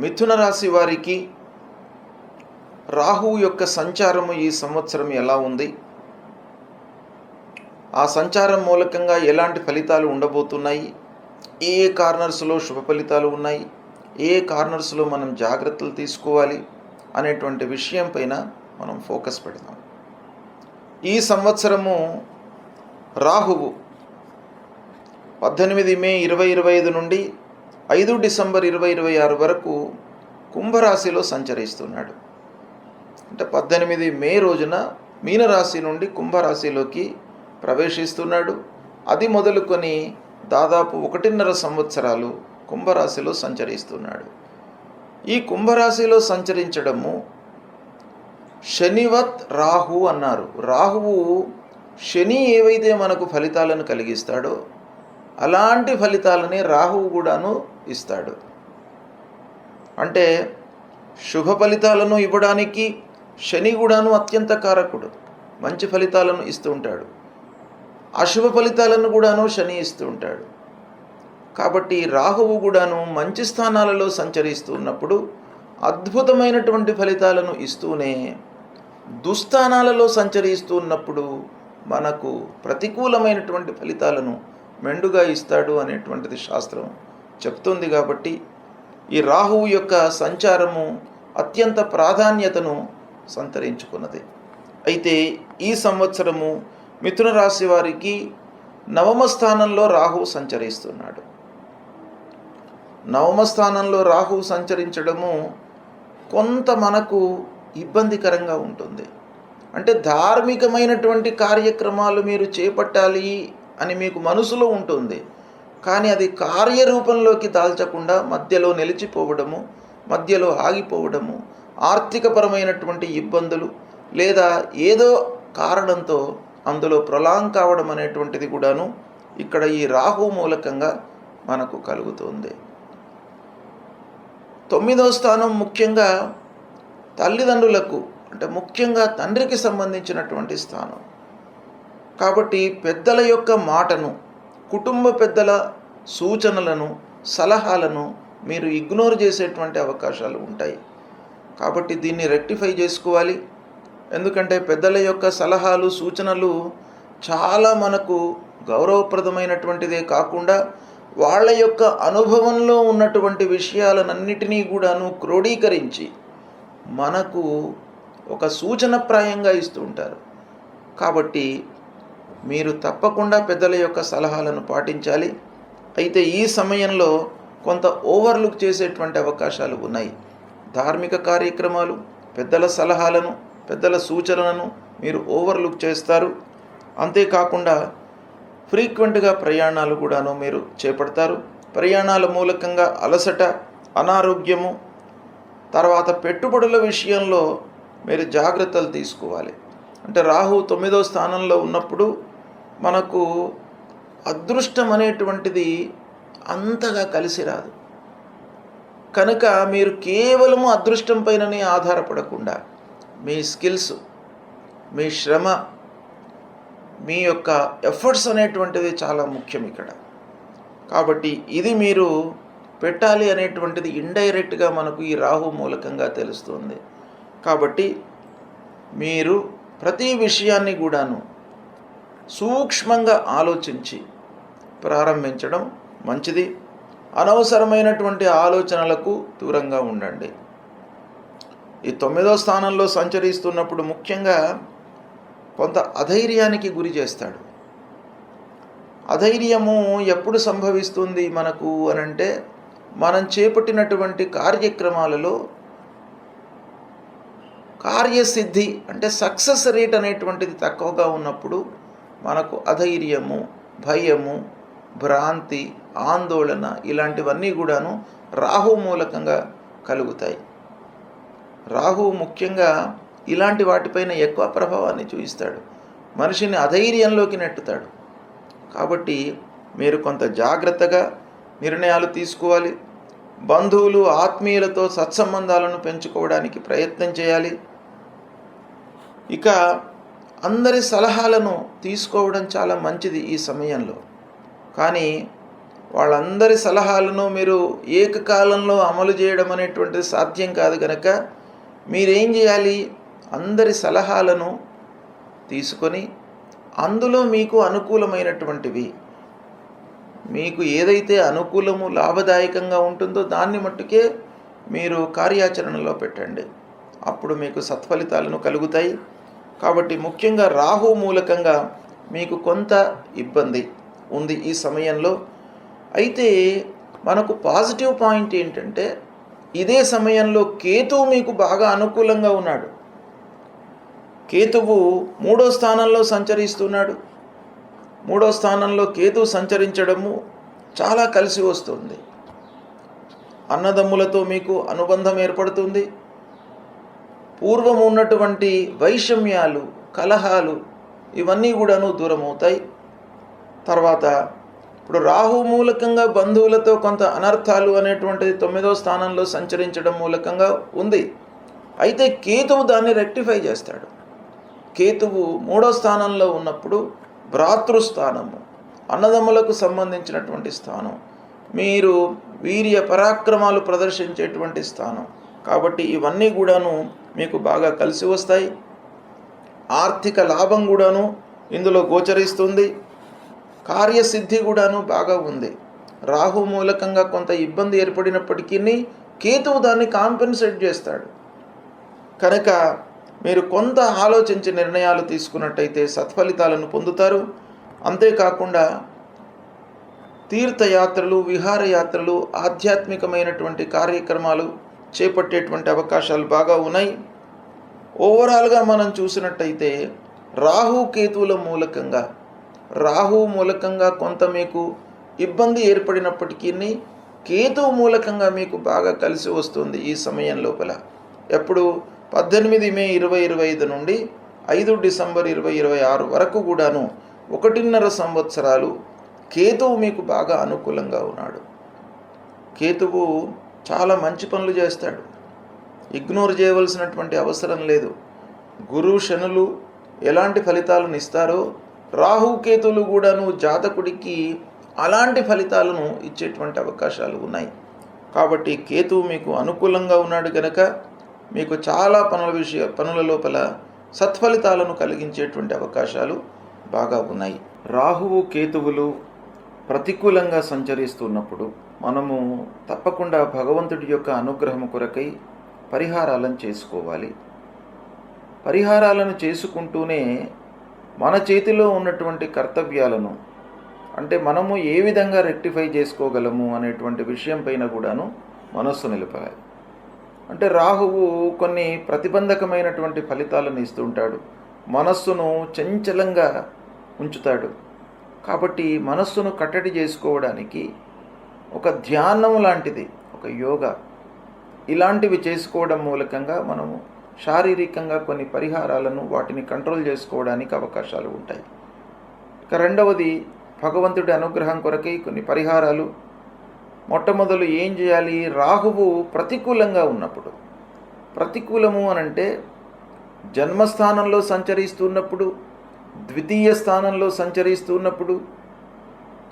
మిథున రాశి వారికి రాహువు యొక్క సంచారము ఈ సంవత్సరం ఎలా ఉంది, ఆ సంచారం మూలకంగా ఎలాంటి ఫలితాలు ఉండబోతున్నాయి, ఏ కార్నర్స్లో శుభ ఫలితాలు ఉన్నాయి, ఏ కార్నర్స్లో మనం జాగ్రత్తలు తీసుకోవాలి అనేటువంటి విషయం పైన మనం ఫోకస్ పెడదాం. ఈ సంవత్సరము రాహువు 18 మే 2025 నుండి 5 డిసెంబర్ 2026 వరకు కుంభరాశిలో సంచరిస్తున్నాడు. అంటే 18 మే రోజున మీనరాశి నుండి కుంభరాశిలోకి ప్రవేశిస్తున్నాడు. అది మొదలుకొని దాదాపు 1.5 సంవత్సరాలు కుంభరాశిలో సంచరిస్తున్నాడు. ఈ కుంభరాశిలో సంచరించడము శనివత్ రాహు అన్నారు. రాహువు శని ఏవైతే మనకు ఫలితాలను కలిగిస్తాడో అలాంటి ఫలితాలని రాహువు కూడాను ఇస్తాడు. అంటే శుభ ఫలితాలను ఇవ్వడానికి శని కూడాను అత్యంత కారకుడు, మంచి ఫలితాలను ఇస్తూ ఉంటాడు. అశుభ ఫలితాలను కూడాను శని ఇస్తూ ఉంటాడు. కాబట్టి రాహువు కూడాను మంచి స్థానాలలో సంచరిస్తూ ఉన్నప్పుడు అద్భుతమైనటువంటి ఫలితాలను ఇస్తూనే, దుస్థానాలలో సంచరిస్తూ ఉన్నప్పుడు మనకు ప్రతికూలమైనటువంటి ఫలితాలను మెండుగా ఇస్తాడు అనేటువంటిది శాస్త్రం చెప్తుంది. కాబట్టి ఈ రాహువు యొక్క సంచారము అత్యంత ప్రాధాన్యతను సంతరించుకున్నది. అయితే ఈ సంవత్సరము మిథున రాశి వారికి 9వ స్థానంలో రాహువు సంచరిస్తున్నాడు. 9వ స్థానంలో రాహువు సంచరించడము కొంత మనకు ఇబ్బందికరంగా ఉంటుంది. అంటే ధార్మికమైనటువంటి కార్యక్రమాలు మీరు చేపట్టాలి అని మీకు మనసులో ఉంటుంది, కానీ అది కార్యరూపంలోకి దాల్చకుండా మధ్యలో నిలిచిపోవడము, మధ్యలో ఆగిపోవడము, ఆర్థికపరమైనటువంటి ఇబ్బందులు లేదా ఏదో కారణంతో అందులో ప్రొలాంగ్ కావడం అనేటువంటిది కూడాను ఇక్కడ ఈ రాహు మూలకంగా మనకు కలుగుతుంది. 9వ స్థానం ముఖ్యంగా తల్లిదండ్రులకు, అంటే ముఖ్యంగా తండ్రికి సంబంధించినటువంటి స్థానం. కాబట్టి పెద్దల యొక్క మాటను, కుటుంబ పెద్దల సూచనలను, సలహాలను మీరు ఇగ్నోర్ చేసేటువంటి అవకాశాలు ఉంటాయి. కాబట్టి దీన్ని రెక్టిఫై చేసుకోవాలి. ఎందుకంటే పెద్దల యొక్క సలహాలు, సూచనలు చాలా మనకు గౌరవప్రదమైనటువంటిదే కాకుండా వాళ్ళ యొక్క అనుభవంలో ఉన్నటువంటి విషయాలన్నిటినీ కూడాను క్రోడీకరించి మనకు ఒక సూచనప్రాయంగా ఇస్తూ ఉంటారు. కాబట్టి మీరు తప్పకుండా పెద్దల యొక్క సలహాలను పాటించాలి. అయితే ఈ సమయంలో కొంత ఓవర్లుక్ చేసేటువంటి అవకాశాలు ఉన్నాయి. ధార్మిక కార్యక్రమాలు, పెద్దల సలహాలను, పెద్దల సూచనలను మీరు ఓవర్లుక్ చేస్తారు. అంతేకాకుండా ఫ్రీక్వెంట్గా ప్రయాణాలు కూడాను మీరు చేపడతారు. ప్రయాణాల మూలకంగా అలసట, అనారోగ్యము, తర్వాత పెట్టుబడుల విషయంలో మీరు జాగ్రత్తలు తీసుకోవాలి. అంటే రాహు 9వ స్థానంలో ఉన్నప్పుడు మనకు అదృష్టం అనేటువంటిది అంతగా కలిసి రాదు. కనుక మీరు కేవలము అదృష్టం పైననే ఆధారపడకుండా మీ స్కిల్స్, మీ శ్రమ, మీ యొక్క ఎఫర్ట్స్ అనేటువంటిది చాలా ముఖ్యం ఇక్కడ. కాబట్టి ఇది మీరు పెట్టాలి అనేటువంటిది ఇండైరెక్ట్గా మనకు ఈ రాహు మూలకంగా తెలుస్తుంది. కాబట్టి మీరు ప్రతి విషయాన్ని కూడాను సూక్ష్మంగా ఆలోచించి ప్రారంభించడం మంచిది. అనవసరమైనటువంటి ఆలోచనలకు దూరంగా ఉండండి. ఈ 9వ స్థానంలో సంచరిస్తున్నప్పుడు ముఖ్యంగా కొంత అధైర్యానికి గురి చేస్తాడు. అధైర్యము ఎప్పుడు సంభవిస్తుంది మనకు అనంటే, మనం చేపట్టినటువంటి కార్యక్రమాలలో కార్యసిద్ధి అంటే సక్సెస్ రేట్ అనేటువంటిది తక్కువగా ఉన్నప్పుడు మనకు అధైర్యము, భయము, భ్రాంతి, ఆందోళన ఇలాంటివన్నీ కూడాను రాహు మూలకంగా కలుగుతాయి. రాహు ముఖ్యంగా ఇలాంటి వాటిపైన ఎక్కువ ప్రభావాన్ని చూపిస్తాడు, మనిషిని అధైర్యంలోకి నెట్టుతాడు. కాబట్టి మీరు కొంత జాగ్రత్తగా నిర్ణయాలు తీసుకోవాలి. బంధువులు, ఆత్మీయులతో సత్సంబంధాలను పెంచుకోవడానికి ప్రయత్నం చేయాలి. ఇక అందరి సలహాలను తీసుకోవడం చాలా మంచిది ఈ సమయంలో. కానీ వాళ్ళందరి సలహాలను మీరు ఏకకాలంలో అమలు చేయడం అనేటువంటిది సాధ్యం కాదు కనుక మీరేం చేయాలి? అందరి సలహాలను తీసుకొని అందులో మీకు అనుకూలమైనటువంటివి, మీకు ఏదైతే అనుకూలము లాభదాయకంగా ఉంటుందో దాన్ని మట్టుకే మీరు కార్యాచరణలో పెట్టండి. అప్పుడు మీకు సత్ఫలితాలను కలుగుతాయి. కాబట్టి ముఖ్యంగా రాహు మూలకంగా మీకు కొంత ఇబ్బంది ఉంది ఈ సమయంలో. అయితే మనకు పాజిటివ్ పాయింట్ ఏంటంటే ఇదే సమయంలో కేతువు మీకు బాగా అనుకూలంగా ఉన్నాడు. కేతువు 3వ స్థానంలో సంచరిస్తున్నాడు. 3వ స్థానంలో కేతువు సంచరించడము చాలా కలిసి వస్తుంది. అన్నదమ్ములతో మీకు అనుబంధం ఏర్పడుతుంది. పూర్వం ఉన్నటువంటి వైషమ్యాలు, కలహాలు ఇవన్నీ కూడాను దూరం అవుతాయి. తర్వాత ఇప్పుడు రాహు మూలకంగా బంధువులతో కొంత అనర్థాలు అనేటువంటిది 9వ స్థానంలో సంచరించడం మూలకంగా ఉంది. అయితే కేతువు దాన్ని రెక్టిఫై చేస్తాడు. కేతువు 3వ స్థానంలో ఉన్నప్పుడు భ్రాతృస్థానము, అన్నదమ్ములకు సంబంధించినటువంటి స్థానం, మీరు వీర్య పరాక్రమాలు ప్రదర్శించేటువంటి స్థానం. కాబట్టి ఇవన్నీ కూడాను మీకు బాగా కలిసి వస్తాయి. ఆర్థిక లాభం కూడాను ఇందులో గోచరిస్తుంది. కార్యసిద్ధి కూడాను బాగా ఉంది. రాహు మూలకంగా కొంత ఇబ్బంది ఏర్పడినప్పటికీ కేతువు దాన్ని కాంపెన్సేట్ చేస్తాడు. కనుక మీరు కొంత ఆలోచించి నిర్ణయాలు తీసుకున్నట్టయితే సత్ఫలితాలను పొందుతారు. అంతేకాకుండా తీర్థయాత్రలు, విహారయాత్రలు, ఆధ్యాత్మికమైనటువంటి కార్యక్రమాలు చేపట్టేటువంటి అవకాశాలు బాగా ఉన్నాయి. ఓవరాల్గా మనం చూసినట్టయితే రాహు మూలకంగా కొంత మీకు ఇబ్బంది ఏర్పడినప్పటికీ కేతువు మూలకంగా మీకు బాగా కలిసి వస్తుంది ఈ సమయం లోపల. ఎప్పుడు 18 మే 2025 నుండి 5 డిసెంబర్ 2026 వరకు కూడాను 1.5 సంవత్సరాలు కేతువు మీకు బాగా అనుకూలంగా ఉన్నాడు. కేతువు చాలా మంచి పనులు చేస్తాడు. ఇగ్నోర్ చేయవలసినటువంటి అవసరం లేదు. గురు శనులు ఎలాంటి ఫలితాలను ఇస్తారో రాహుకేతువులు కూడాను జాతకుడికి అలాంటి ఫలితాలను ఇచ్చేటువంటి అవకాశాలు ఉన్నాయి. కాబట్టి కేతువు మీకు అనుకూలంగా ఉన్నాడు కనుక మీకు చాలా పనుల లోపల సత్ఫలితాలను కలిగించేటువంటి అవకాశాలు బాగా ఉన్నాయి. రాహువు కేతువులు ప్రతికూలంగా సంచరిస్తున్నప్పుడు మనము తప్పకుండా భగవంతుడి యొక్క అనుగ్రహం కొరకై పరిహారాలను చేసుకోవాలి. పరిహారాలను చేసుకుంటూనే మన చేతిలో ఉన్నటువంటి కర్తవ్యాలను, అంటే మనము ఏ విధంగా రెక్టిఫై చేసుకోగలము అనేటువంటి విషయం పైన కూడాను మనస్సు నిలపాలి. అంటే రాహువు కొన్ని ప్రతిబంధకమైనటువంటి ఫలితాలను ఇస్తుంటాడు. మనస్సును చంచలంగా ఉంచుతాడు. కాబట్టి మనస్సును కట్టడి చేసుకోవడానికి ఒక ధ్యానం లాంటిది, ఒక యోగా ఇలాంటివి చేసుకోవడం మూలకంగా మనము శారీరకంగా కొన్ని పరిహారాలను, వాటిని కంట్రోల్ చేసుకోవడానికి అవకాశాలు ఉంటాయి. ఇక రెండవది భగవంతుడి అనుగ్రహం కొరకై కొన్ని పరిహారాలు. మొట్టమొదలు ఏం చేయాలి? రాహువు ప్రతికూలంగా ఉన్నప్పుడు, ప్రతికూలము అనంటే జన్మస్థానంలో సంచరిస్తున్నప్పుడు, ద్వితీయ స్థానంలో సంచరిస్తున్నప్పుడు,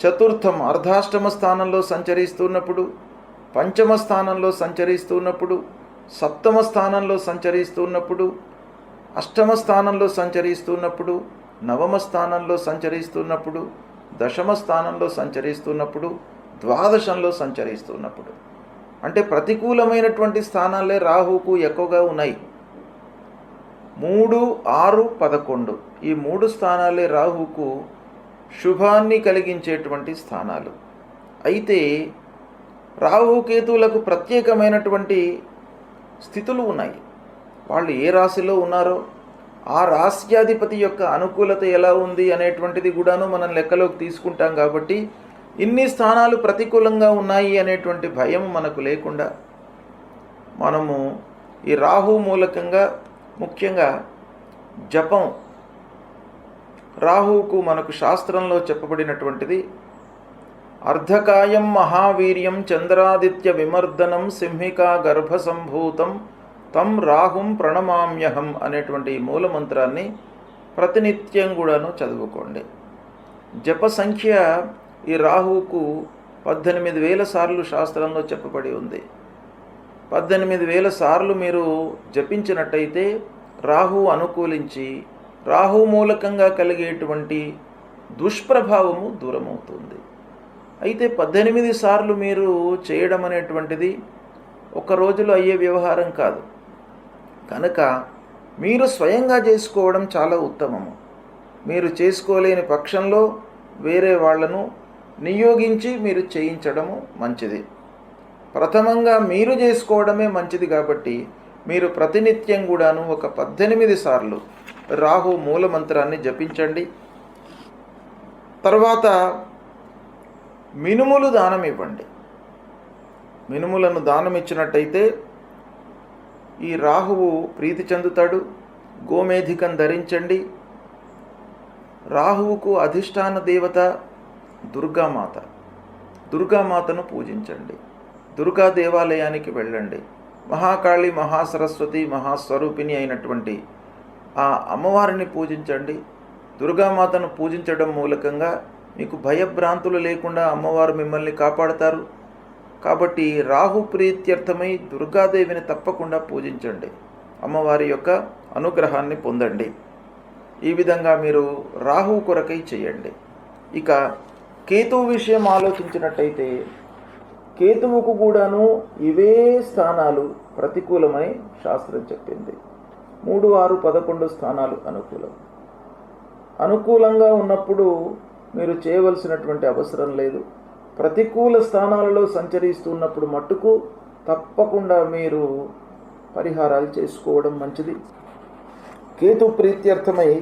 చతుర్థం అర్ధాష్టమ స్థానంలో సంచరిస్తున్నప్పుడు, పంచమ స్థానంలో సంచరిస్తున్నప్పుడు, సప్తమ స్థానంలో సంచరిస్తున్నప్పుడు, అష్టమ స్థానంలో సంచరిస్తున్నప్పుడు, నవమ స్థానంలో సంచరిస్తున్నప్పుడు, దశమ స్థానంలో సంచరిస్తున్నప్పుడు, ద్వాదశంలో సంచరిస్తున్నప్పుడు, అంటే ప్రతికూలమైనటువంటి స్థానాలే రాహువుకు ఎక్కువగా ఉన్నాయి. 3, 6, 11 ఈ 3 స్థానాలే రాహువుకు శుభాన్ని కలిగించేటువంటి స్థానాలు. అయితే రాహుకేతువులకు ప్రత్యేకమైనటువంటి స్థితులు ఉన్నాయి. వాళ్ళు ఏ రాశిలో ఉన్నారో ఆ రాశ్యాధిపతి యొక్క అనుకూలత ఎలా ఉంది అనేటువంటిది కూడాను మనం లెక్కలోకి తీసుకుంటాం. కాబట్టి ఇన్ని స్థానాలు ప్రతికూలంగా ఉన్నాయి అనేటువంటి భయం మనకు లేకుండా మనము ఈ రాహు మూలకంగా ముఖ్యంగా జపం, రాహువుకు మనకు శాస్త్రంలో చెప్పబడినటువంటిది అర్ధకాయం మహావీర్యం చంద్రాదిత్య విమర్దనం సింహికా గర్భ సంభూతం తం రాహుం ప్రణమామ్యహం అనేటువంటి మూలమంత్రాన్ని ప్రతినిత్యం కూడాను చదువుకోండి. జప సంఖ్య ఈ రాహువుకు 18,000 సార్లు శాస్త్రంలో చెప్పబడి ఉంది. 18,000 సార్లు మీరు జపించినట్టయితే రాహు అనుకూలించి రాహు మూలకంగా కలిగేటువంటి దుష్ప్రభావము దూరమవుతుంది. అయితే 18 సార్లు మీరు చేయడం అనేటువంటిది ఒక రోజులో అయ్యే వ్యవహారం కాదు. కనుక మీరు స్వయంగా చేసుకోవడం చాలా ఉత్తమము. మీరు చేసుకోలేని పక్షంలో వేరే వాళ్ళను నియోగించి మీరు చేయించడము మంచిది. ప్రథమంగా మీరు చేసుకోవడమే మంచిది కాబట్టి మీరు ప్రతినిత్యం కూడాను ఒక 18 సార్లు రాహు మూలమంత్రాన్ని జపించండి. తర్వాత మినుములు దానం ఇవ్వండి. మినుములను దానం ఇచ్చినట్టయితే ఈ రాహువు ప్రీతి చెందుతాడు. గోమేధికం ధరించండి. రాహువుకు అధిష్టాన దేవత దుర్గామాత. దుర్గామాతను పూజించండి. దుర్గా దేవాలయానికి వెళ్ళండి. మహాకాళి, మహాసరస్వతి, మహాస్వరూపిణి అయినటువంటి ఆ అమ్మవారిని పూజించండి. దుర్గామాతను పూజించడం మూలకంగా మీకు భయభ్రాంతులు లేకుండా అమ్మవారు మిమ్మల్ని కాపాడతారు. కాబట్టి రాహు ప్రీత్యర్థమై దుర్గాదేవిని తప్పకుండా పూజించండి. అమ్మవారి యొక్క అనుగ్రహాన్ని పొందండి. ఈ విధంగా మీరు రాహు కొరకై చేయండి. ఇక కేతువు విషయం ఆలోచించినట్టయితే కేతువుకు కూడాను ఇవే స్థానాలు ప్రతికూలమని శాస్త్రం చెప్పింది. 3, 6, 11 స్థానాలు అనుకూలం. అనుకూలంగా ఉన్నప్పుడు మీరు చేయవలసినటువంటి అవసరం లేదు. ప్రతికూల స్థానాలలో సంచరిస్తున్నప్పుడు మట్టుకు తప్పకుండా మీరు పరిహారాలు చేసుకోవడం మంచిది. కేతు ప్రీత్యర్థమై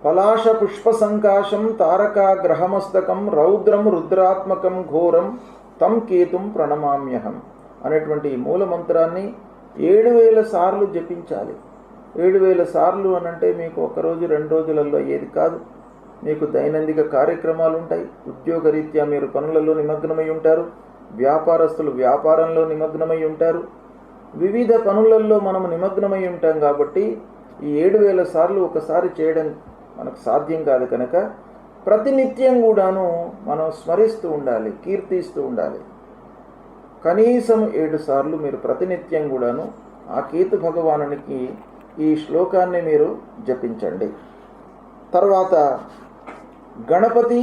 పలాశ పుష్ప సంకాశం తారకా గ్రహమస్తకం రౌద్రం రుద్రాత్మకం ఘోరం తం కేతుం ప్రణమామ్యహం అనేటువంటి మూల మంత్రాన్ని 7,000 సార్లు జపించాలి. 7,000 సార్లు అనంటే మీకు ఒకరోజు 2 రోజులలో అయ్యేది కాదు. మీకు దైనందిక కార్యక్రమాలు ఉంటాయి. ఉద్యోగరీత్యా మీరు పనులలో నిమగ్నమై ఉంటారు. వ్యాపారస్తులు వ్యాపారంలో నిమగ్నమై ఉంటారు. వివిధ పనులలో మనం నిమగ్నమై ఉంటాం కాబట్టి ఈ 7,000 సార్లు ఒకసారి చేయడం మనకు సాధ్యం కాదు. కనుక ప్రతినిత్యం కూడాను మనం స్మరిస్తూ ఉండాలి, కీర్తిస్తూ ఉండాలి. కనీసం 7 సార్లు మీరు ప్రతినిత్యం కూడాను ఆ కేతు భగవానునికి ఈ శ్లోకాన్ని మీరు జపించండి. తర్వాత గణపతి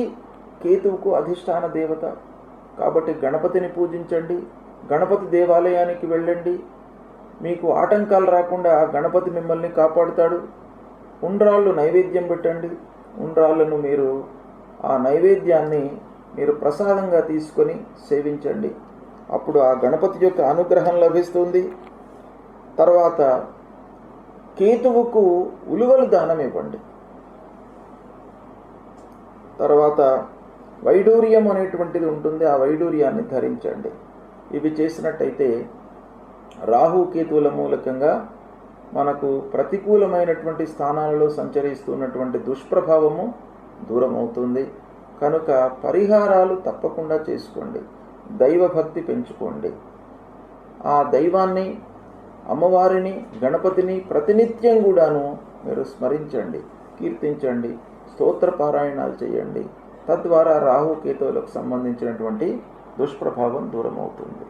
కేతువుకు అధిష్టాన దేవత కాబట్టి గణపతిని పూజించండి. గణపతి దేవాలయానికి వెళ్ళండి. మీకు ఆటంకాలు రాకుండా గణపతి మిమ్మల్ని కాపాడుతాడు. ఉండ్రాళ్ళు నైవేద్యం పెట్టండి. ఉండ్రాళ్ళను మీరు ఆ నైవేద్యాన్ని మీరు ప్రసాదంగా తీసుకొని సేవించండి. అప్పుడు ఆ గణపతి యొక్క అనుగ్రహం లభిస్తుంది. తర్వాత కేతువుకు ఉలువలు దానం ఇవ్వండి. తర్వాత వైడూర్యం అనేటువంటిది ఉంటుంది. ఆ వైడూర్యాన్ని ధరించండి. ఇవి చేసినట్టయితే రాహు కేతువుల మూలకంగా మనకు ప్రతికూలమైనటువంటి స్థానాలలో సంచరిస్తున్నటువంటి దుష్ప్రభావము దూరమవుతుంది. కనుక పరిహారాలు తప్పకుండా చేసుకోండి. దైవభక్తి పెంచుకోండి. ఆ దైవాన్ని, అమ్మవారిని, గణపతిని ప్రతినిత్యం కూడాను మీరు స్మరించండి, కీర్తించండి, స్తోత్ర పారాయణాలు చేయండి. తద్వారా రాహు కేతువులకు సంబంధించినటువంటి దుష్ప్రభావం దూరమవుతుంది.